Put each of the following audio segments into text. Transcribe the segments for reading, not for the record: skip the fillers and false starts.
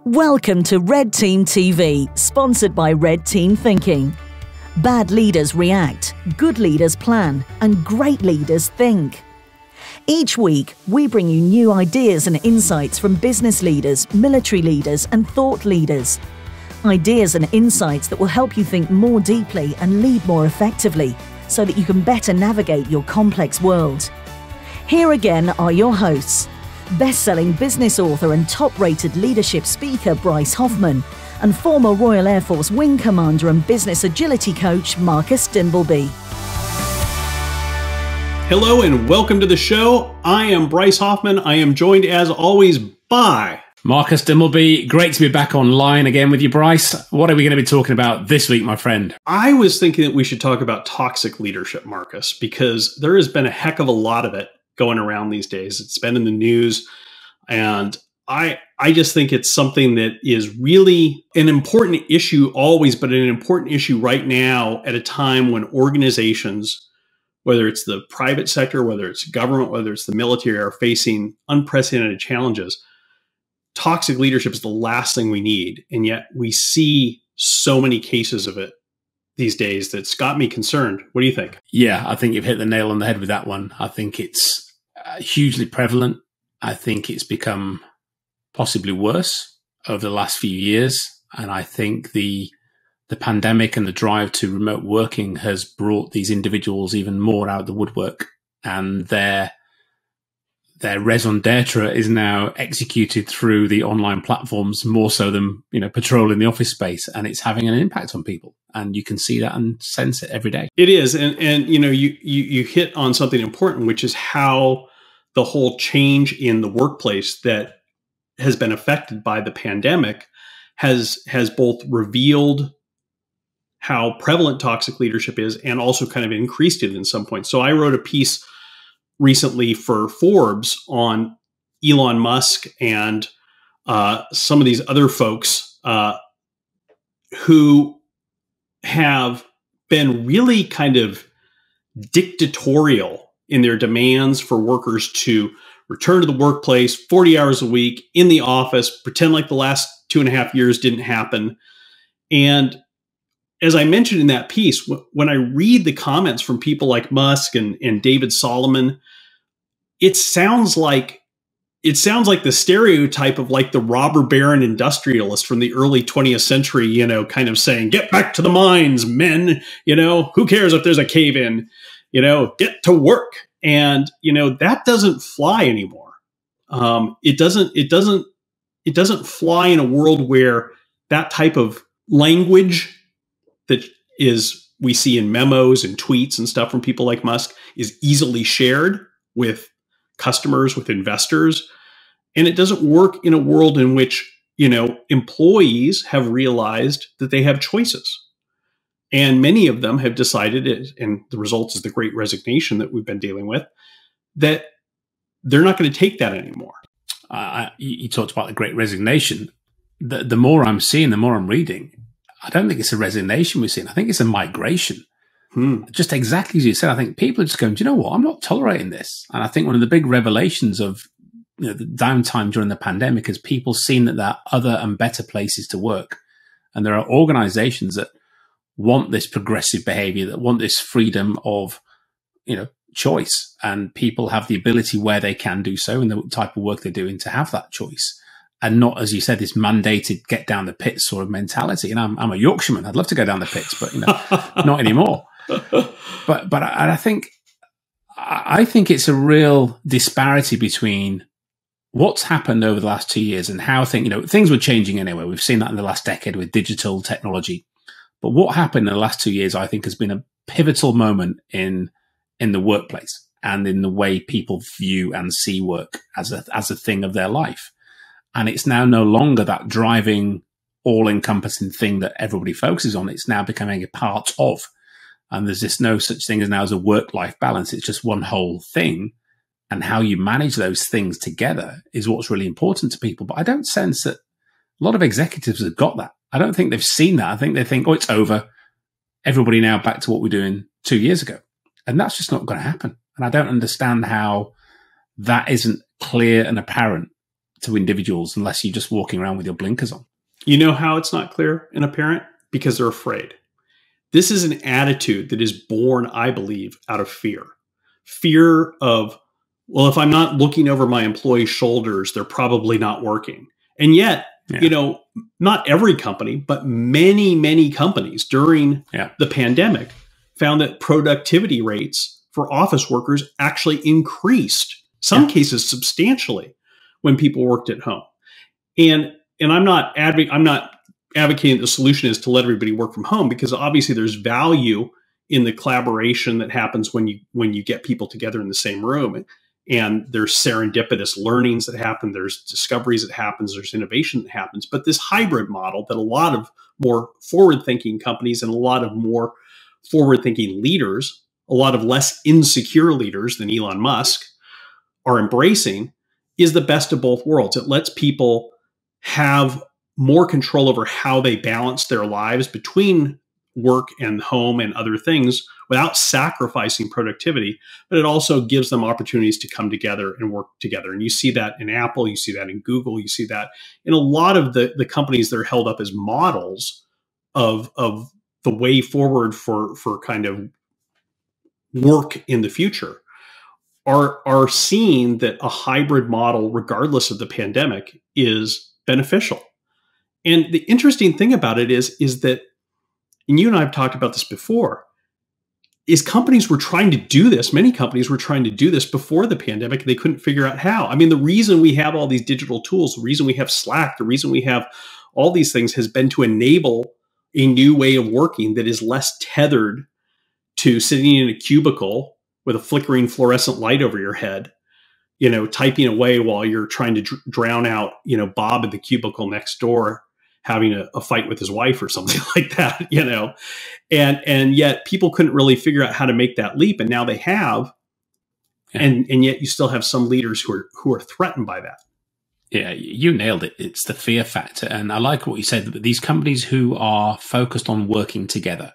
Welcome to Red Team TV, sponsored by Red Team Thinking. Bad leaders react, good leaders plan, and great leaders think. Each week, we bring you new ideas and insights from business leaders, military leaders, and thought leaders. Ideas and insights that will help you think more deeply and lead more effectively, so that you can better navigate your complex world. Here again are your hosts, best-selling business author and top-rated leadership speaker Bryce Hoffman, and former Royal Air Force Wing Commander and business agility coach Marcus Dimbleby. Hello and welcome to the show. I am Bryce Hoffman. I am joined as always by Marcus Dimbleby. Great to be back online again with you, Bryce. What are we going to be talking about this week, my friend? I was thinking that we should talk about toxic leadership, Marcus, because there has been a heck of a lot of it going around these days. It's been in the news, and I just think it's something that is really an important issue always, but an important issue right now at a time when organizations, whether it's the private sector, whether it's government, whether it's the military, are facing unprecedented challenges. Toxic leadership is the last thing we need, and yet we see so many cases of it these days that's got me concerned. What do you think? Yeah, I think you've hit the nail on the head with that one. I think it's hugely prevalent. I think it's become possibly worse over the last few years, and I think the pandemic and the drive to remote working has brought these individuals even more out of the woodwork, and their raison d'etre is now executed through the online platforms more so than, patrolling the office space, and it's having an impact on people, and you can see that and sense it every day. It is, and you hit on something important, which is how the whole change in the workplace that has been affected by the pandemic has both revealed how prevalent toxic leadership is and also kind of increased it in some points. So I wrote a piece recently for Forbes on Elon Musk and some of these other folks who have been really kind of dictatorial in their demands for workers to return to the workplace 40 hours a week in the office, pretend like the last 2.5 years didn't happen. And as I mentioned in that piece, when I read the comments from people like Musk and David Solomon, it sounds like the stereotype of like the robber baron industrialist from the early 20th century, kind of saying, get back to the mines, men, who cares if there's a cave in, get to work. And, that doesn't fly anymore. It doesn't fly in a world where that type of language that we see in memos and tweets and stuff from people like Musk is easily shared with customers, with investors. And it doesn't work in a world in which, employees have realized that they have choices. And many of them have decided, and the result is the great resignation that we've been dealing with, that they're not going to take that anymore. You talked about the great resignation. The more I'm seeing, the more I'm reading, I don't think it's a resignation we're seeing. I think it's a migration. Just exactly as you said, I think people are just going, do you know what? I'm not tolerating this. And I think one of the big revelations of the downtime during the pandemic is people seeing that there are other and better places to work. And there are organizations that want this progressive behavior, that want this freedom of, choice. And people have the ability where they can do so and the type of work they're doing to have that choice. And not, as you said, this mandated get down the pits sort of mentality. And I'm a Yorkshireman. I'd love to go down the pits, but, not anymore. But I think it's a real disparity between what's happened over the last 2 years and how things were changing anyway. We've seen that in the last decade with digital technology. But what happened in the last 2 years, I think, has been a pivotal moment in the workplace and in the way people view and see work as a thing of their life. And it's now no longer that driving, all-encompassing thing that everybody focuses on. It's now becoming a part of. And there's just no such thing as now as a work-life balance. It's just one whole thing. And how you manage those things together is what's really important to people. But I don't sense that a lot of executives have got that. I don't think they've seen that. I think they think, oh, it's over. Everybody now back to what we're doing 2 years ago. And that's just not going to happen. And I don't understand how that isn't clear and apparent to individuals unless you're just walking around with your blinkers on. You know how it's not clear in a parent? Because they're afraid. This is an attitude that is born, I believe, out of fear. Fear of, well, if I'm not looking over my employees' shoulders, they're probably not working. And yet, you know, not every company, but many, many companies during the pandemic found that productivity rates for office workers actually increased, some cases substantially, when people worked at home. And I'm not advocating the solution is to let everybody work from home, because obviously there's value in the collaboration that happens when you get people together in the same room. And there's serendipitous learnings that happen. There's discoveries that happens. There's innovation that happens. But this hybrid model that a lot of more forward-thinking companies and a lot of more forward-thinking leaders, a lot of less insecure leaders than Elon Musk, are embracing is the best of both worlds. It lets people have more control over how they balance their lives between work and home and other things without sacrificing productivity, but it also gives them opportunities to come together and work together. And you see that in Apple, you see that in Google, you see that in a lot of the companies that are held up as models of the way forward for kind of work in the future are seeing that a hybrid model, regardless of the pandemic, is beneficial. And the interesting thing about it is that, and you and I have talked about this before, is companies were trying to do this. Many companies were trying to do this before the pandemic. They couldn't figure out how. I mean, the reason we have all these digital tools, the reason we have Slack, the reason we have all these things has been to enable a new way of working that is less tethered to sitting in a cubicle with a flickering fluorescent light over your head, you know, typing away while you're trying to drown out, you know, Bob in the cubicle next door having a fight with his wife or something like that, you know, and yet people couldn't really figure out how to make that leap. And now they have, and yet you still have some leaders who are threatened by that. Yeah, you nailed it. It's the fear factor. And I like what you said, these companies who are focused on working together.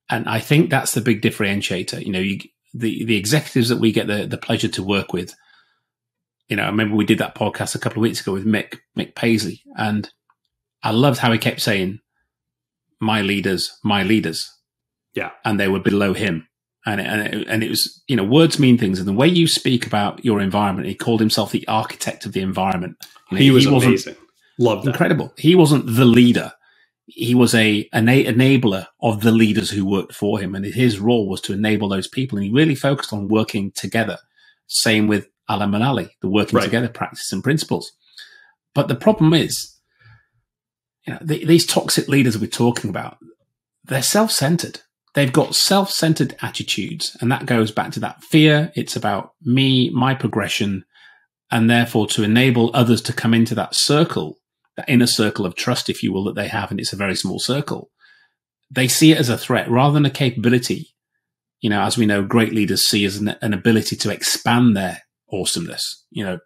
And I think that's the big differentiator. You know, the executives that we get the pleasure to work with, you know, I remember we did that podcast a couple of weeks ago with Mick Paisley, and I loved how he kept saying, my leaders. Yeah. And they were below him. And it was, you know, words mean things. And the way you speak about your environment, he called himself the architect of the environment. You know, he was amazing. Loved that. Incredible. He wasn't the leader. He was an enabler of the leaders who worked for him. And his role was to enable those people. And he really focused on working together. Same with Alan Manali, the working together practice and principles. But the problem is, you know, these toxic leaders we're talking about, they're self-centered. They've got self-centered attitudes. And that goes back to that fear. It's about me, my progression, and therefore to enable others to come into that circle, that inner circle of trust, if you will, that they have. And it's a very small circle. They see it as a threat rather than a capability. You know, as we know, great leaders see as an ability to expand their awesomeness. You know,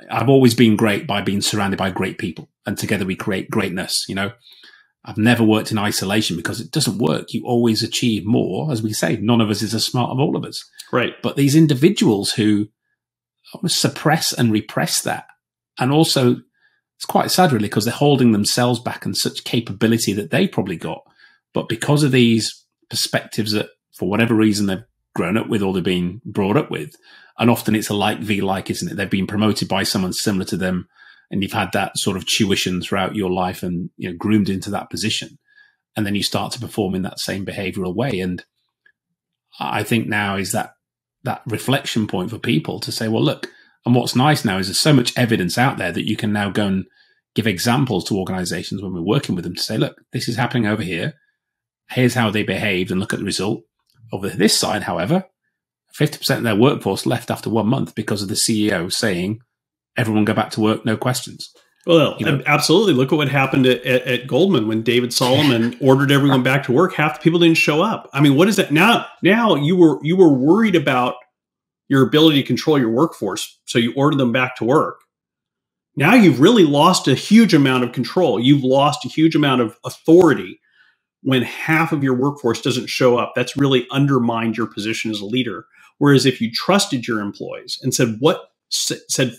I've always been great by being surrounded by great people, and together we create greatness. You know, I've never worked in isolation because it doesn't work. You always achieve more. As we say, none of us is as smart as all of us. Right. But these individuals who suppress and repress that, and also it's quite sad really because they're holding themselves back and such capability that they probably got. But because of these perspectives that for whatever reason they've grown up with or they've been brought up with, and often it's a like v like, isn't it? They've been promoted by someone similar to them, and you've had that sort of tuition throughout your life and, you know, groomed into that position. And then you start to perform in that same behavioral way. And I think now is that reflection point for people to say, well, look, and what's nice now is there's so much evidence out there that you can now go and give examples to organizations when we're working with them to say, look, this is happening over here. Here's how they behaved and look at the result. Over this side, however, 50% of their workforce left after 1 month because of the CEO saying, everyone go back to work, no questions. Well, you know, absolutely. Look at what happened at Goldman when David Solomon ordered everyone back to work. Half the people didn't show up. I mean, what is that? Now you were worried about your ability to control your workforce, so you ordered them back to work. Now you've really lost a huge amount of control. You've lost a huge amount of authority when half of your workforce doesn't show up. That's really undermined your position as a leader. Whereas if you trusted your employees and said,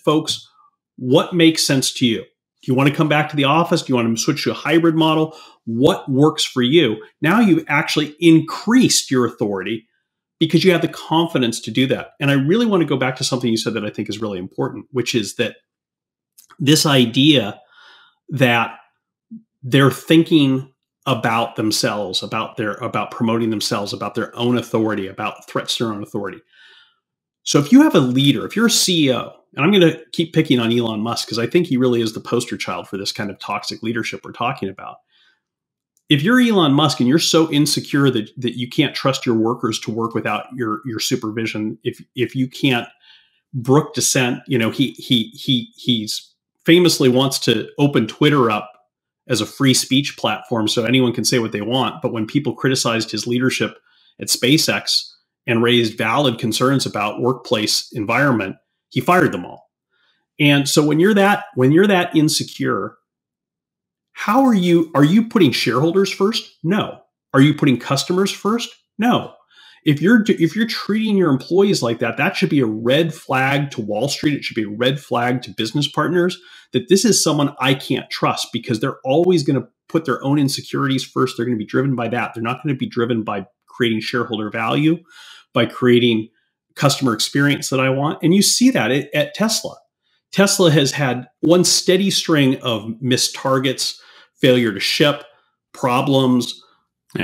folks, What makes sense to you? Do you want to come back to the office? Do you want to switch to a hybrid model? What works for you? Now you've actually increased your authority because you have the confidence to do that. And I really want to go back to something you said that I think is really important, which is that this idea that they're thinking about themselves, about promoting themselves, about their own authority, about threats to their own authority. So if you have a leader, if you're a CEO, and I'm going to keep picking on Elon Musk because I think he really is the poster child for this kind of toxic leadership we're talking about. If you're Elon Musk and you're so insecure that you can't trust your workers to work without your supervision, if you can't brook dissent, he's famously wants to open Twitter up as a free speech platform so anyone can say what they want. But when people criticized his leadership at SpaceX and raised valid concerns about workplace environment, he fired them all. And so when you're that insecure, how are you putting shareholders first? No. Are you putting customers first? No. If you're treating your employees like that, that should be a red flag to Wall Street. It should be a red flag to business partners that this is someone I can't trust because they're always going to put their own insecurities first. They're going to be driven by that. They're not going to be driven by creating shareholder value, by creating customer experience that I want. And you see that at Tesla. Tesla has had one steady string of missed targets, failure to ship, problems,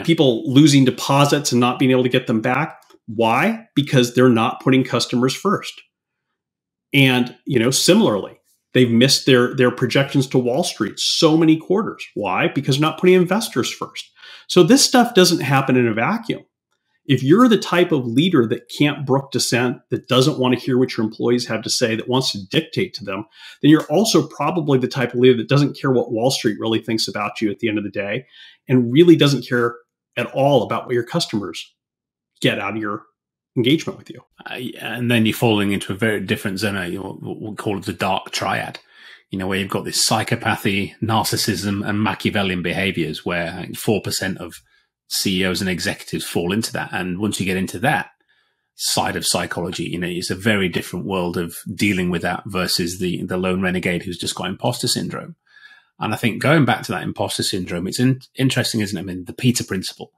people losing deposits and not being able to get them back. Why? Because they're not putting customers first. And, similarly, they've missed their projections to Wall Street so many quarters. Why? Because they're not putting investors first. So this stuff doesn't happen in a vacuum. If you're the type of leader that can't brook dissent, that doesn't want to hear what your employees have to say, that wants to dictate to them, then you're also probably the type of leader that doesn't care what Wall Street really thinks about you at the end of the day and really doesn't care at all about what your customers get out of your engagement with you. And then you're falling into a very different zone. We'll call it the Dark Triad, where you've got this psychopathy, narcissism, and Machiavellian behaviors where 4% of CEOs and executives fall into that. And once you get into that side of psychology, it's a very different world of dealing with that versus the lone renegade who's just got imposter syndrome. And I think going back to that imposter syndrome, it's interesting, isn't it? I mean, the Peter principle,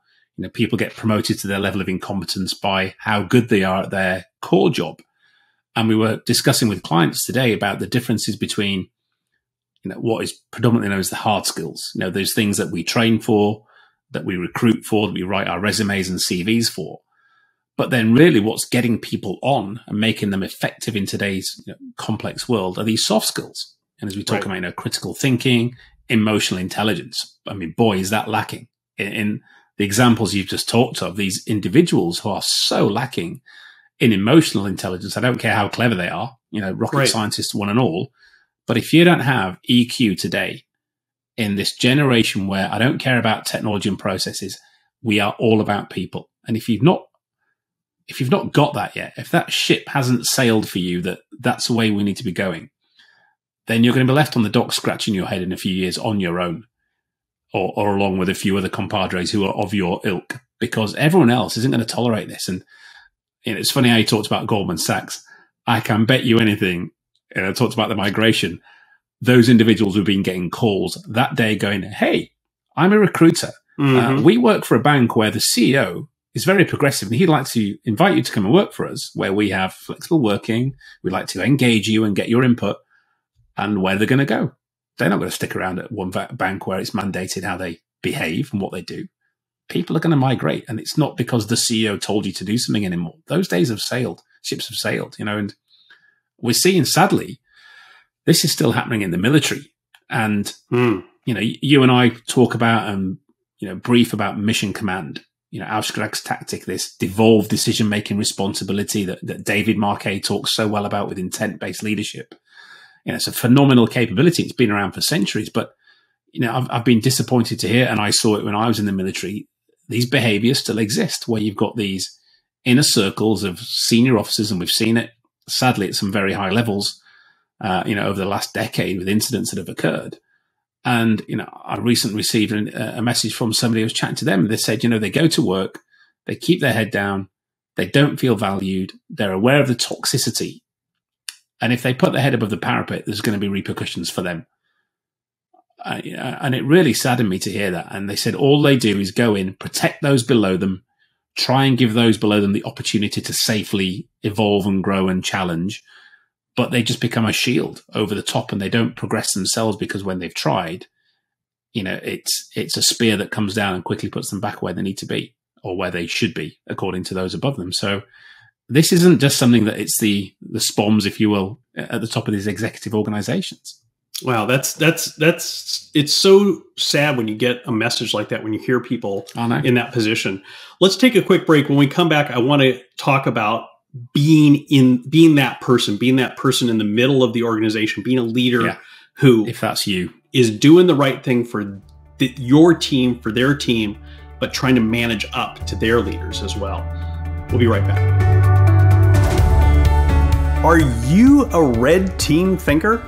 people get promoted to their level of incompetence by how good they are at their core job. And we were discussing with clients today about the differences between, what is predominantly known as the hard skills, those things that we train for, that we recruit for, that we write our resumes and CVs for. But then really what's getting people on and making them effective in today's complex world are these soft skills. And as we talk about, critical thinking, emotional intelligence, I mean, boy, is that lacking. In the examples you've just talked of, these individuals who are so lacking in emotional intelligence, I don't care how clever they are, rocket scientists one and all. But if you don't have EQ today, in this generation where I don't care about technology and processes, we are all about people. And if you've not got that yet, if that ship hasn't sailed for you, that's the way we need to be going, then you're going to be left on the dock scratching your head in a few years on your own, or along with a few other compadres who are of your ilk, because everyone else isn't going to tolerate this. And it's funny how you talked about Goldman Sachs. I can bet you anything, I talked about the migration. Those individuals who've been getting calls that day going, hey, I'm a recruiter. We work for a bank where the CEO is very progressive and he'd like to invite you to come and work for us, where we have flexible working. We'd like to engage you and get your input. And where they're going to go. They're not going to stick around at one bank where it's mandated how they behave and what they do. People are going to migrate. And it's not because the CEO told you to do something anymore. Those days have sailed. Ships have sailed, and we're seeing, sadly, this is still happening in the military. And, you and I talk about and, brief about mission command, Auftrags tactic, this devolved decision-making responsibility that David Marquet talks so well about with intent-based leadership. It's a phenomenal capability. It's been around for centuries, but, I've been disappointed to hear, and I saw it when I was in the military, these behaviors still exist where you've got these inner circles of senior officers, and we've seen it, sadly, at some very high levels, over the last decade with incidents that have occurred. And, I recently received a message from somebody who was chatting to them. They said, they go to work, they keep their head down, they don't feel valued, they're aware of the toxicity. And if they put their head above the parapet, there's going to be repercussions for them. And it really saddened me to hear that. And they said all they do is go in, protect those below them, try and give those below them the opportunity to safely evolve and grow and challenge. But they just become a shield over the top, and they don't progress themselves because when they've tried, it's a spear that comes down and quickly puts them back where they need to be, or where they should be, according to those above them. So this isn't just something that it's the SPOMs, if you will, at the top of these executive organizations. Wow, that's it's so sad when you get a message like that, when you hear people in that position. Let's take a quick break. When we come back, I want to talk about being that person in the middle of the organization, being a leader who, if that's you, is doing the right thing for your team, for their team, but trying to manage up to their leaders as well. We'll be right back. Are you a red team thinker?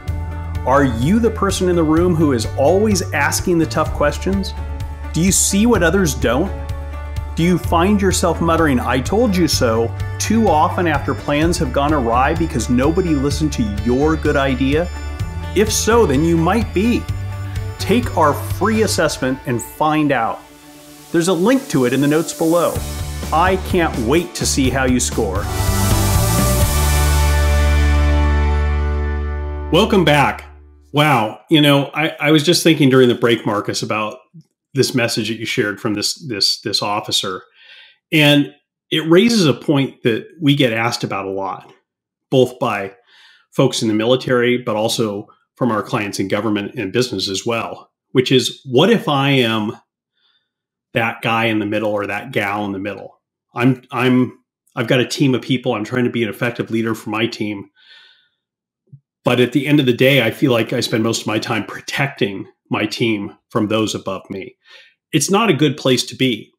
Are you the person in the room who is always asking the tough questions? Do you see what others don't? Do you find yourself muttering, "I told you so," too often after plans have gone awry because nobody listened to your good idea? If so, then you might be. Take our free assessment and find out. There's a link to it in the notes below. I can't wait to see how you score. Welcome back. Wow. I was just thinking during the break, Marcus, about this message that you shared from this officer. And it raises a point that we get asked about a lot, both by folks in the military, but also from our clients in government and business as well, which is, what if I am that guy in the middle or that gal in the middle? I've got a team of people. I'm trying to be an effective leader for my team. But at the end of the day, I feel like I spend most of my time protecting my team from those above me. It's not a good place to be.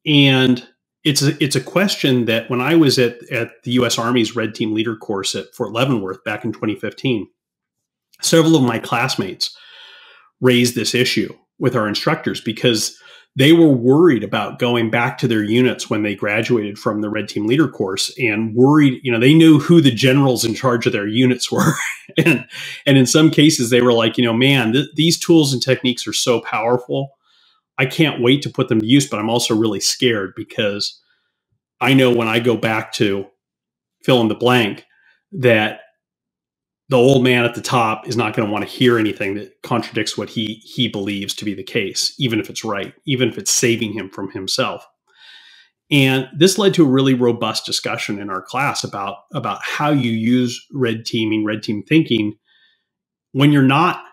And it's a question that when I was at the U.S. Army's Red Team Leader course at Fort Leavenworth back in 2015, several of my classmates raised this issue with our instructors because they were worried about going back to their units when they graduated from the Red Team Leader course, and worried, they knew who the generals in charge of their units were. and in some cases they were like, man, these tools and techniques are so powerful. I can't wait to put them to use, but I'm also really scared because I know when I go back to fill in the blank that the old man at the top is not going to want to hear anything that contradicts what he believes to be the case, even if it's right, even if it's saving him from himself. And this led to a really robust discussion in our class about how you use red team thinking when you're not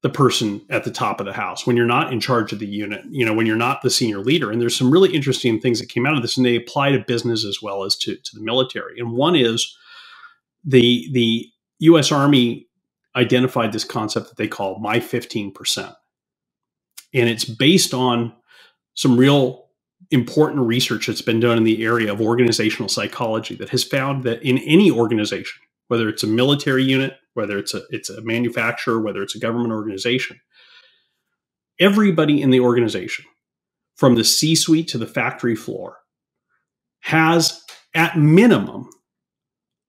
the person at the top of the house, when you're not in charge of the unit, when you're not the senior leader. And there's some really interesting things that came out of this, and they apply to business as well as to the military. And one is the U.S. Army identified this concept that they call my 15%. And it's based on some real important research that's been done in the area of organizational psychology that has found that in any organization, whether it's a military unit, whether it's a manufacturer, whether it's a government organization, everybody in the organization, from the C-suite to the factory floor, has at minimum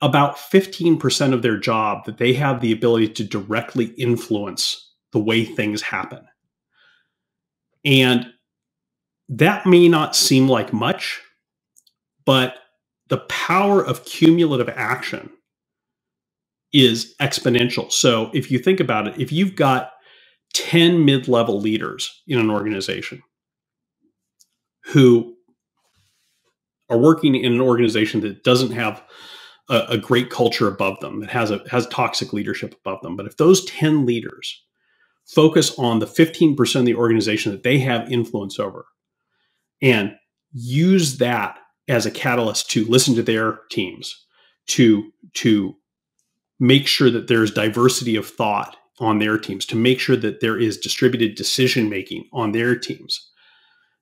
about 15% of their job that they have the ability to directly influence the way things happen. And that may not seem like much, but the power of cumulative action is exponential. So if you think about it, if you've got 10 mid-level leaders in an organization who are working in an organization that doesn't have a great culture above them, that has toxic leadership above them. But if those 10 leaders focus on the 15% of the organization that they have influence over and use that as a catalyst to listen to their teams, to make sure that there's diversity of thought on their teams, to make sure that there is distributed decision-making on their teams,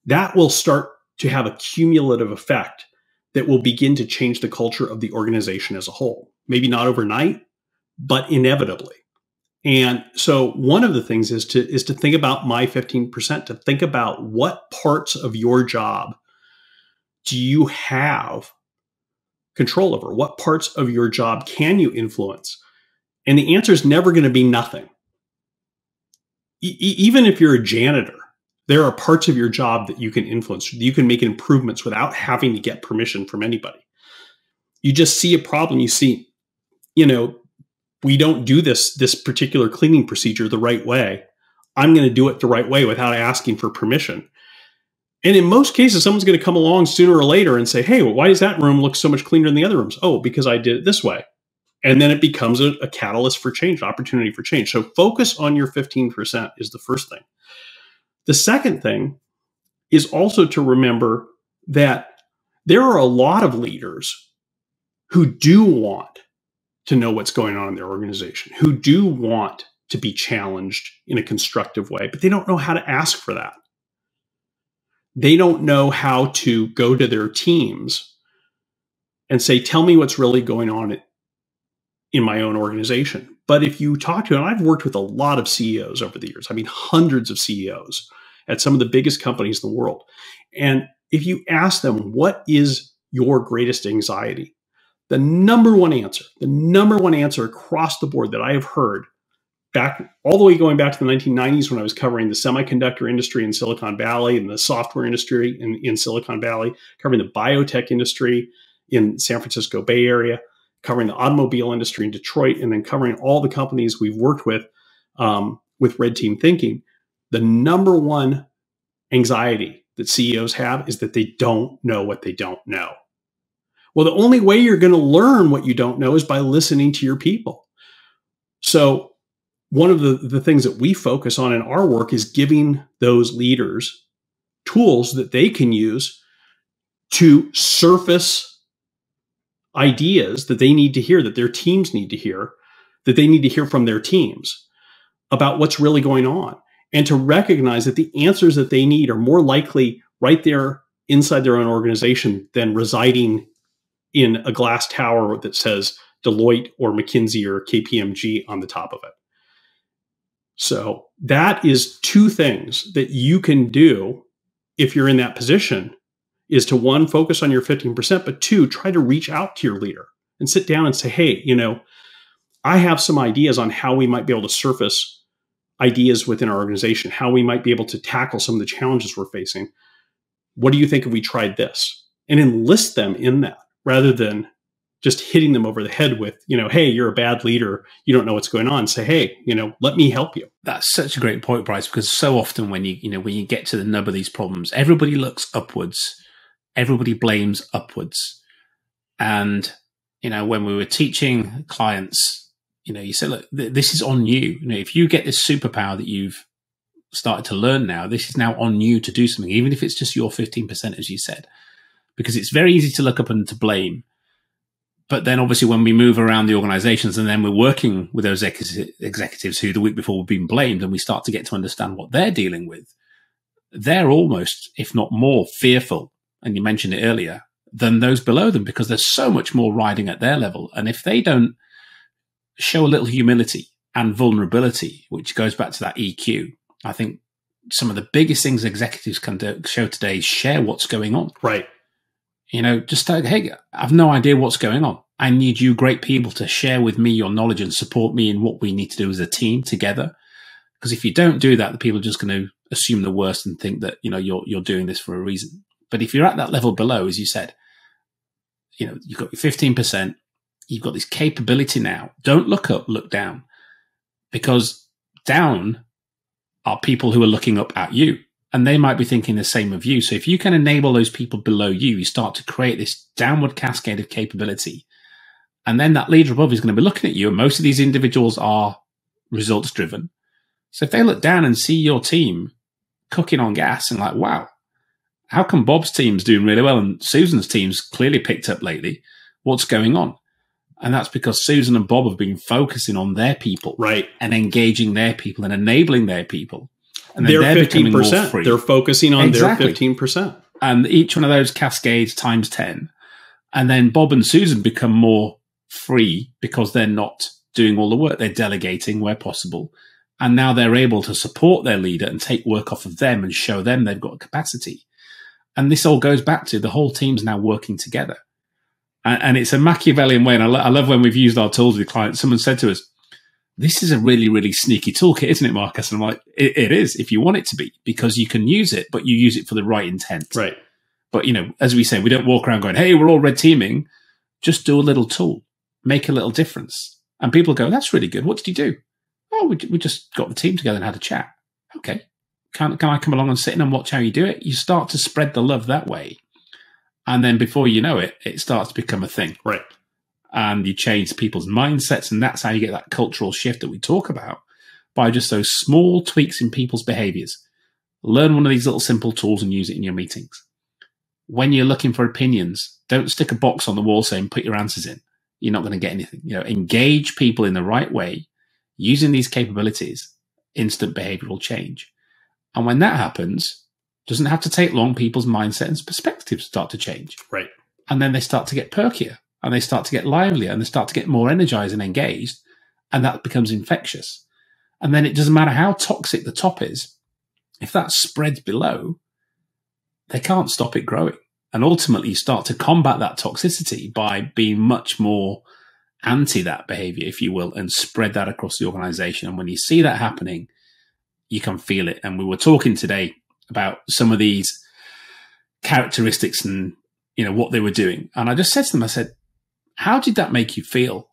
that will start to have a cumulative effect that will begin to change the culture of the organization as a whole. Maybe not overnight, but inevitably. And so one of the things is to think about my 15%, to think about what parts of your job do you have control over? What parts of your job can you influence? And the answer is never going to be nothing. Even if you're a janitor, there are parts of your job that you can influence. You can make improvements without having to get permission from anybody. You just see a problem. You see, we don't do this particular cleaning procedure the right way. I'm going to do it the right way without asking for permission. And in most cases, someone's going to come along sooner or later and say, hey, well, why does that room look so much cleaner than the other rooms? Oh, because I did it this way. And then it becomes a catalyst for change, an opportunity for change. So focus on your 15% is the first thing. The second thing is also to remember that there are a lot of leaders who do want to know what's going on in their organization, who do want to be challenged in a constructive way, but they don't know how to ask for that. They don't know how to go to their teams and say, tell me what's really going on in my own organization. But if you talk to, and I've worked with a lot of CEOs over the years, I mean, hundreds of CEOs at some of the biggest companies in the world. And if you ask them, what is your greatest anxiety? The number one answer across the board that I have heard back all the way going back to the 1990s when I was covering the semiconductor industry in Silicon Valley and the software industry in Silicon Valley, covering the biotech industry in San Francisco Bay Area, covering the automobile industry in Detroit, and then covering all the companies we've worked with Red Team Thinking. The number one anxiety that CEOs have is that they don't know what they don't know. Well, the only way you're going to learn what you don't know is by listening to your people. So one of the things that we focus on in our work is giving those leaders tools that they can use to surface ideas that they need to hear, that their teams need to hear, that they need to hear from their teams about what's really going on, and to recognize that the answers that they need are more likely right there inside their own organization than residing in a glass tower that says Deloitte or McKinsey or KPMG on the top of it. So that is two things that you can do if you're in that position, is to, one, focus on your 15%, but two, try to reach out to your leader and sit down and say, hey, I have some ideas on how we might be able to surface ideas within our organization, how we might be able to tackle some of the challenges we're facing. What do you think if we tried this? And enlist them in that, rather than just hitting them over the head with, hey, you're a bad leader, you don't know what's going on. Say, hey, let me help you. That's such a great point, Bryce, because so often when you get to the nub of these problems, everybody looks upwards, everybody blames upwards. And, when we were teaching clients, you said, look, this is on you. If you get this superpower that you've started to learn now, this is now on you to do something, even if it's just your 15%, as you said, because it's very easy to look up and to blame. But then obviously when we move around the organizations and then we're working with those executives who the week before were being blamed, and we start to get to understand what they're dealing with, they're almost, if not more, fearful, and you mentioned it earlier, than those below them, because there's so much more riding at their level. And if they don't show a little humility and vulnerability, which goes back to that EQ, I think some of the biggest things executives can show today is share what's going on. Right. Just say, hey, I've no idea what's going on. I need you great people to share with me your knowledge and support me in what we need to do as a team together. Because if you don't do that, the people are just going to assume the worst and think that, you're doing this for a reason. But if you're at that level below, as you said, you've got your 15%, you've got this capability now. Don't look up, look down. Because down are people who are looking up at you. And they might be thinking the same of you. So if you can enable those people below you, you start to create this downward cascade of capability. And then that leader above is going to be looking at you. And most of these individuals are results driven. So if they look down and see your team cooking on gas and like, wow, how come Bob's team's doing really well and Susan's team's clearly picked up lately? What's going on? And that's because Susan and Bob have been focusing on their people, right, and engaging their people and enabling their people. And they're they're 15%. They're focusing on their 15%. And each one of those cascades times 10. And then Bob and Susan become more free because they're not doing all the work. They're delegating where possible. And now they're able to support their leader and take work off of them and show them they've got capacity. And this all goes back to the whole team's now working together. And it's a Machiavellian way. And I love when we've used our tools with clients. Someone said to us, this is a really, really sneaky toolkit, isn't it, Marcus? And I'm like, it is, if you want it to be, because you can use it, but you use it for the right intent. Right. But, you know, as we say, we don't walk around going, hey, we're all red teaming. Just do a little tool, make a little difference. And people go, that's really good. What did you do? Oh, we just got the team together and had a chat. Okay. Can I come along and sit in and watch how you do it? You start to spread the love that way. And then before you know it, it starts to become a thing. Right. And you change people's mindsets. And that's how you get that cultural shift that we talk about, by just those small tweaks in people's behaviors. Learn one of these little simple tools and use it in your meetings. When you're looking for opinions, don't stick a box on the wall saying put your answers in. You're not going to get anything. You know, engage people in the right way using these capabilities. Instant behavioral change. And when that happens, doesn't have to take long, people's mindset and perspectives start to change. Right. And then they start to get perkier, and they start to get livelier, and they start to get more energized and engaged, and that becomes infectious. And then it doesn't matter how toxic the top is, if that spreads below, they can't stop it growing. And ultimately you start to combat that toxicity by being much more anti that behavior, if you will, and spread that across the organization. And when you see that happening, you can feel it. And we were talking today about some of these characteristics and, you know, what they were doing. And I just said to them, I said, how did that make you feel?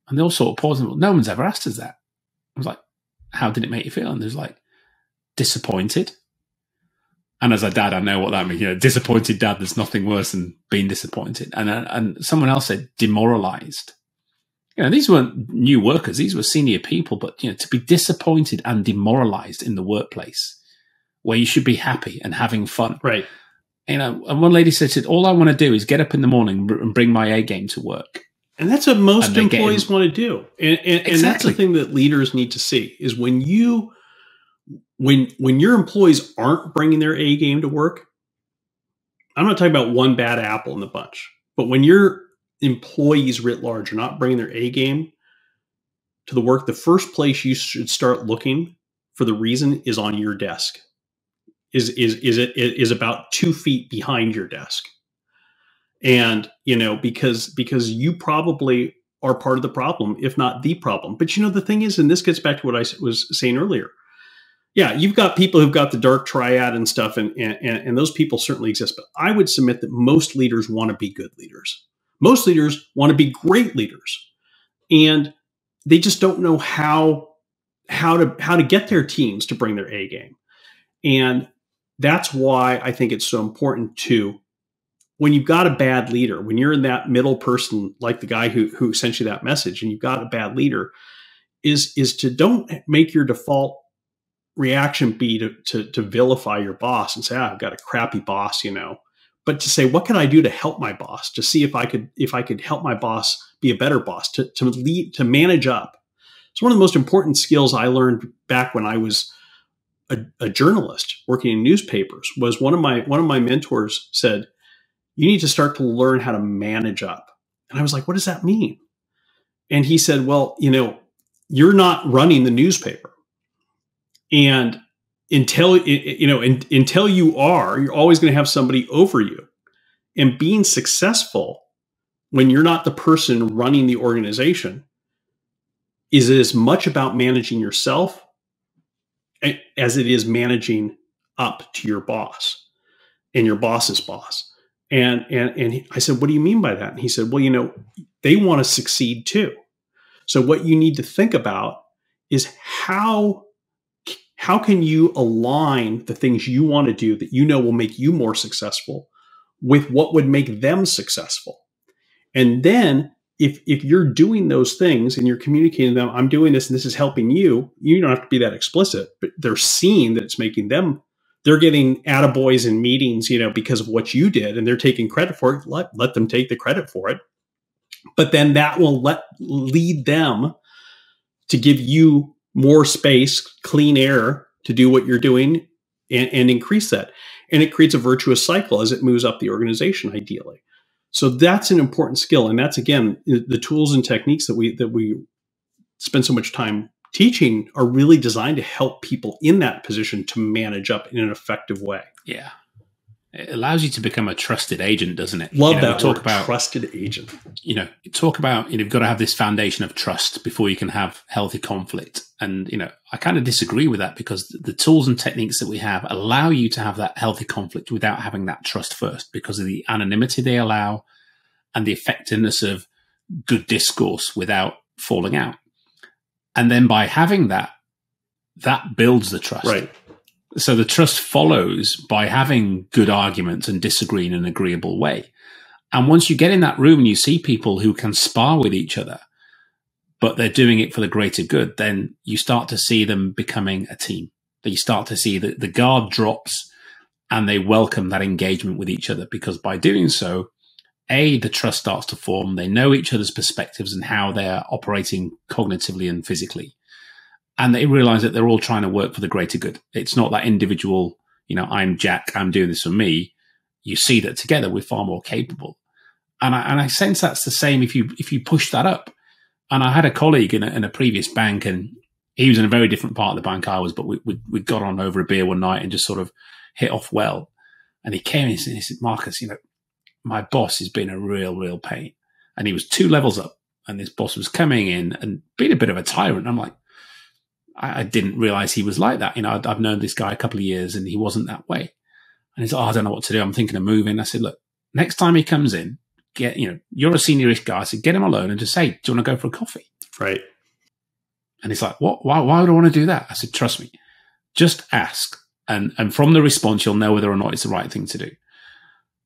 And they all sort of paused and, well, no one's ever asked us that. I was like, how did it make you feel? And there's like, disappointed. And as a dad, I know what that means. You know, disappointed dad, there's nothing worse than being disappointed. And someone else said demoralized. You know, these weren't new workers. These were senior people. But, you know, to be disappointed and demoralized in the workplace where you should be happy and having fun. Right. You know, and one lady said, all I want to do is get up in the morning and bring my A game to work. And that's what most employees want to do. And that's the thing that leaders need to see is when your employees aren't bringing their A game to work, I'm not talking about one bad apple in the bunch, but when your employees writ large are not bringing their A game to the work, the first place you should start looking for the reason is on your desk. Is about 2 feet behind your desk. And, you know, because you probably are part of the problem, if not the problem. But, you know, the thing is, and this gets back to what I was saying earlier. Yeah, you've got people who've got the Dark Triad and stuff, and those people certainly exist. But I would submit that most leaders want to be good leaders. Most leaders want to be great leaders. And they just don't know how to get their teams to bring their A game. And that's why I think it's so important to, when you've got a bad leader, when you're in that middle person, like the guy who sent you that message, and you've got a bad leader, is to don't make your default reaction be to vilify your boss and say, I've got a crappy boss, you know, but to say, what can I do to help my boss, to see if I could help my boss be a better boss, to lead, to manage up. It's one of the most important skills I learned back when I was a journalist working in newspapers. Was one of my mentors said, you need to start to learn how to manage up. And I was like, what does that mean? And he said, well, you know, you're not running the newspaper. And until you are, you're always going to have somebody over you. And being successful when you're not the person running the organization is as much about managing yourself as it is managing up to your boss and your boss's boss. And I said, what do you mean by that? And he said, well, you know, they want to succeed too. So what you need to think about is how can you align the things you want to do that you know will make you more successful with what would make them successful? And then if you're doing those things and you're communicating to them, I'm doing this and this is helping you, you don't have to be that explicit, but they're seeing that it's making them, they're getting attaboys in meetings, you know, because of what you did, and they're taking credit for it. Let them take the credit for it. But then that will lead them to give you more space, clean air to do what you're doing and increase that. And it creates a virtuous cycle as it moves up the organization, ideally. So that's an important skill. And that's, again, the tools and techniques that we spend so much time teaching are really designed to help people in that position to manage up in an effective way. Yeah. It allows you to become a trusted agent, doesn't it? Love that talk word, about trusted agent. Talk about, you've got to have this foundation of trust before you can have healthy conflict. And, I kind of disagree with that, because the tools and techniques that we have allow you to have that healthy conflict without having that trust first, because of the anonymity they allow and the effectiveness of good discourse without falling out. And then by having that builds the trust. Right. So the trust follows by having good arguments and disagree in an agreeable way. And once you get in that room and you see people who can spar with each other, but they're doing it for the greater good, then you start to see them becoming a team. You start to see that the guard drops and they welcome that engagement with each other, because by doing so, the trust starts to form. They know each other's perspectives and how they're operating cognitively and physically. And they realize that they're all trying to work for the greater good. It's not that individual, I'm Jack, I'm doing this for me. You see that together we're far more capable. And I sense that's the same if you push that up. And I had a colleague in a previous bank, and he was in a very different part of the bank I was, but we got on over a beer one night and just sort of hit off well. And he came in and he said, Marcus, my boss has been a real pain. And he was 2 levels up, and this boss was coming in and being a bit of a tyrant. I'm like, I didn't realize he was like that. I've known this guy a couple of years and he wasn't that way. And he's like, I don't know what to do. I'm thinking of moving. I said, look, next time he comes in, you're a seniorish guy. I said, get him alone and just say, do you want to go for a coffee? Right. And he's like, what? Why would I want to do that? I said, trust me, just ask. And from the response, you'll know whether or not it's the right thing to do.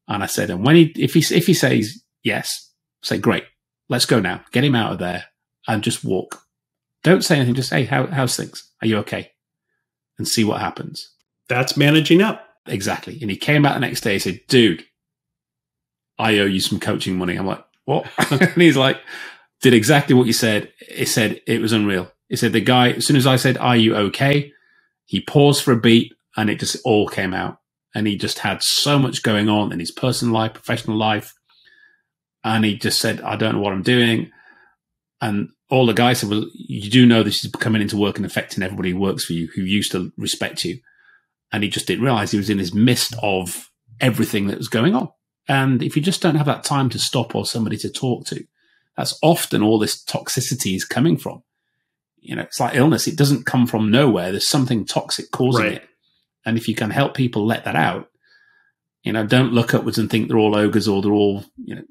And I said, and if he says yes, say, great, let's go now. Get him out of there and just walk. Don't say anything. Just say, how's things? Are you okay? And see what happens. That's managing up. Exactly. And he came back the next day and said, dude, I owe you some coaching money. I'm like, what? And he's like, did exactly what you said. He said, it was unreal. He said, the guy, as soon as I said, are you okay? He paused for a beat and it just all came out. And he just had so much going on in his personal life, professional life. And he just said, I don't know what I'm doing. And all the guy said was, you do know this is coming into work and affecting everybody who works for you, who used to respect you. And he just didn't realize he was in this mist of everything that was going on. And if you just don't have that time to stop or somebody to talk to, that's often all this toxicity is coming from. It's like illness. It doesn't come from nowhere. There's something toxic causing it. And if you can help people let that out, don't look upwards and think they're all ogres or they're all,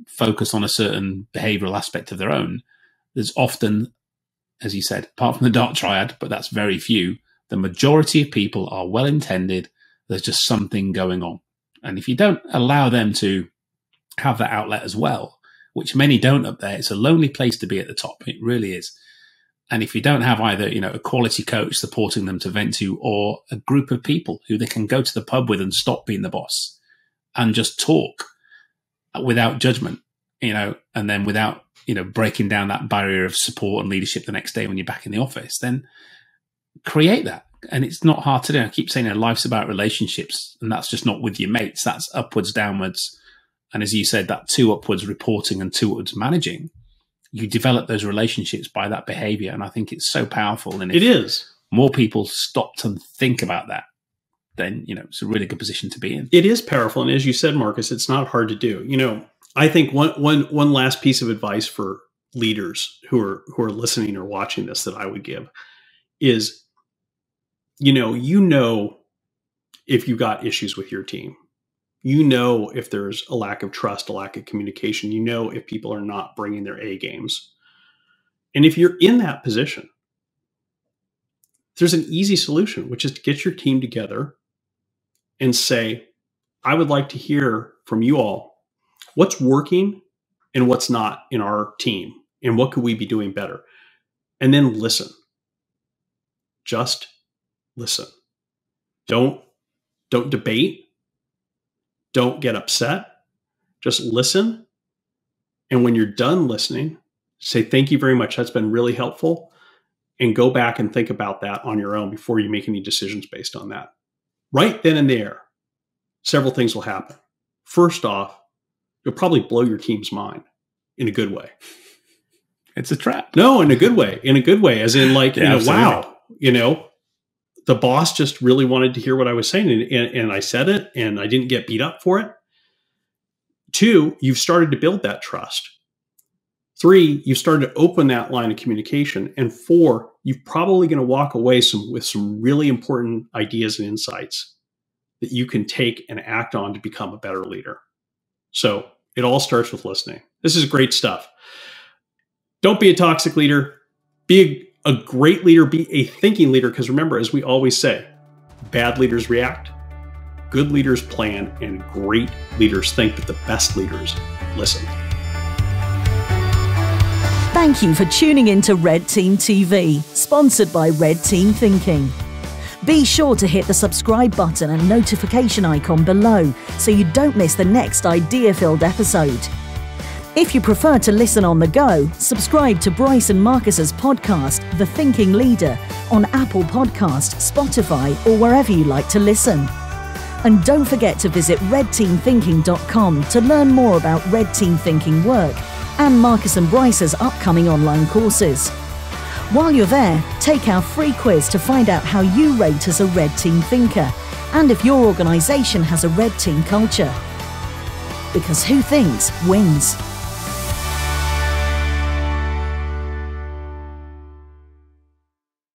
focused on a certain behavioral aspect of their own. There's often, as you said, apart from the Dark Triad, but that's very few, the majority of people are well-intended. There's just something going on. And if you don't allow them to have that outlet as well, which many don't up there, it's a lonely place to be at the top. It really is. And if you don't have either, a quality coach supporting them to vent to, or a group of people who they can go to the pub with and stop being the boss and just talk without judgment, and then without, breaking down that barrier of support and leadership the next day when you're back in the office, then create that. And it's not hard to do. I keep saying life's about relationships, and that's just not with your mates. That's upwards, downwards. And as you said, that 2 upwards reporting and 2 upwards managing, you develop those relationships by that behavior. And I think it's so powerful. And if it is more people stop to think about that, then, it's a really good position to be in. It is powerful. And as you said, Marcus, it's not hard to do. I think one last piece of advice for leaders who are listening or watching this that I would give is, if you got issues with your team, if there's a lack of trust, a lack of communication, if people are not bringing their A games. And if you're in that position, there's an easy solution, which is to get your team together and say, I would like to hear from you all what's working and what's not in our team, and what could we be doing better? And then listen. Just listen. Don't debate. Don't get upset. Just listen. And when you're done listening, say, thank you very much. That's been really helpful. And go back and think about that on your own before you make any decisions based on that. Right then and there, several things will happen. First off, you'll probably blow your team's mind in a good way. It's a trap. No, in a good way. In a good way, as in like, yeah, wow, the boss just really wanted to hear what I was saying, and I said it, and I didn't get beat up for it. 2, you've started to build that trust. 3, you've started to open that line of communication. And 4, you're probably going to walk away with some really important ideas and insights that you can take and act on to become a better leader. So it all starts with listening. This is great stuff. Don't be a toxic leader. Be a great leader. Be a thinking leader. Because remember, as we always say, bad leaders react, good leaders plan, and great leaders think, but the best leaders listen. Thank you for tuning in to Red Team TV, sponsored by Red Team Thinking. Be sure to hit the subscribe button and notification icon below so you don't miss the next idea-filled episode. If you prefer to listen on the go, subscribe to Bryce and Marcus's podcast, The Thinking Leader, on Apple Podcasts, Spotify, or wherever you like to listen. And don't forget to visit redteamthinking.com to learn more about Red Team Thinking work and Marcus and Bryce's upcoming online courses. While you're there, take our free quiz to find out how you rate as a Red Team thinker and if your organisation has a Red Team culture. Because who thinks wins.